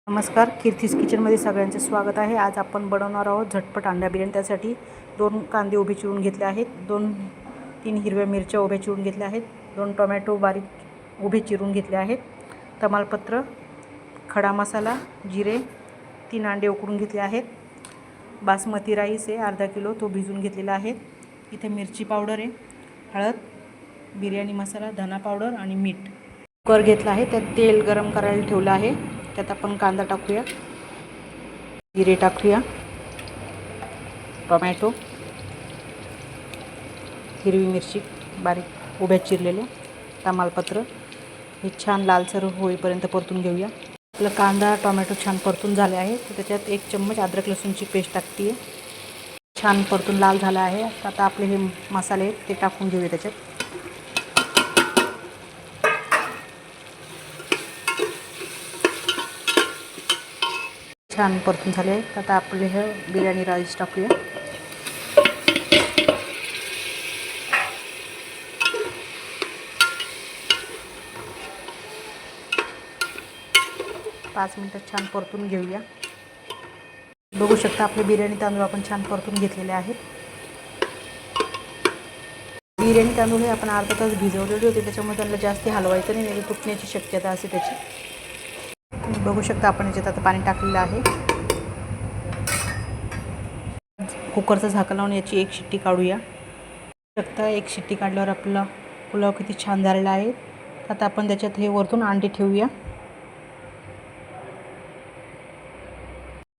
नमस्कार, कीर्तीस किचनमध्ये सगळ्यांचे स्वागत आहे. आज आपण बनवणार आहोत झटपट अंडा बिर्याणी. त्यासाठी 2 कांदे उभे चिरून घेतले आहेत, 2-3 हिरव्या मिरच्या उभ्या चिरून घेतल्या आहेत, 2 टोमॅटो बारीक उभे चिरून घेतले आहेत, तमालपत्र, खडा मसाला, जिरे, 3 अंडे उकडून घेतले आहेत, बासमती राईस आहे अर्धा किलो, तो भिजून घेतलेला आहे. इथे मिरची पावडर आहे, हळद, बिर्याणी मसाला, धना पावडर आणि मीठ. कुकर घेतला आहे, त्यात तेल गरम करायला ठेवलं आहे. त्यात आपण कांदा टाकूया, जिरे टाकूया, टोमॅटो, हिरवी मिरची बारीक उभ्या चिरलेल्या, तमालपत्र हे छान लालसर होईपर्यंत परतून घेऊया. आपला कांदा टोमॅटो छान परतून झाले आहे. तर त्याच्यात 1 चम्मच अद्रक लसूणची पेस्ट टाकते आहे. छान परतून लाल झाला आहे. आता आपले हे मसाले ते टाकून घेऊया त्याच्यात. छान परतून झाले. आता आपले हे बिर्याणी राईस टाकूया. पाच मिनिटं छान परतून घेऊया. बघू शकता आपले बिर्याणी तांदूळ आपण छान परतून घेतलेले आहेत. बिर्याणी तांदूळ हे आपण अर्धा तास भिजवलेले होते, त्याच्यामुळे त्यांना जास्त हलवायचं नाही, म्हणजे तुटण्याची शक्यता असते त्याची. बघू शकता आपण याच्यात आता पाणी टाकलेलं आहे. कुकरचं झाकण लावून याची 1 शिट्टी काढूया. शकता 1 शिट्टी काढल्यावर आपला पुलाव किती छान झालेला आहे. आता आपण त्याच्यात हे वरतून अंडे ठेवूया.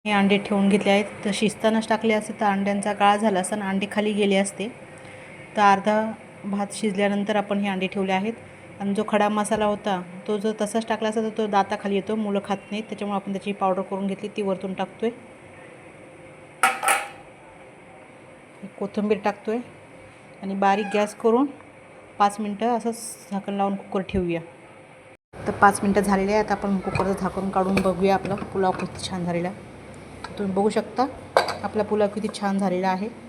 हे अंडे ठेवून घेतले आहेत. तर शिजतानाच टाकले असते तर अंड्यांचा गाळ झाला असता आणि अंडे खाली गेले असते. तर अर्धा भात शिजल्यानंतर आपण हे अंडे ठेवले आहेत. आणि जो खडा मसाला होता तो जर तसाच टाकला असता तर तो दाताखाली येतो, मुलं खात नाहीत. त्याच्यामुळे आपण त्याची पावडर करून घेतली, ती वरतून टाकतोय. कोथिंबीर टाकतोय आणि बारीक गॅस करून 5 मिनटं असंच झाकण लावून कुकर ठेवूया. तर 5 मिनटं झालेले आहेत. आपण कुकरचं झाकण काढून बघूया आपला पुलाव किती छान झालेला. तुम्ही बघू शकता आपला पुलाव किती छान झालेला आहे.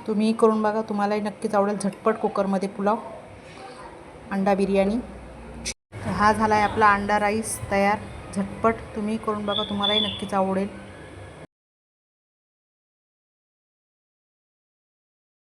तुम्ही करून बघा, तुम्हालाही नक्कीच आवडेल. झटपट कुकरमध्ये पुलाव अंडा बिर्याणी. हा झाला आहे आपला अंडा राईस तयार. झटपट तुम्ही करून बघा, तुम्हालाही नक्कीच आवडेल.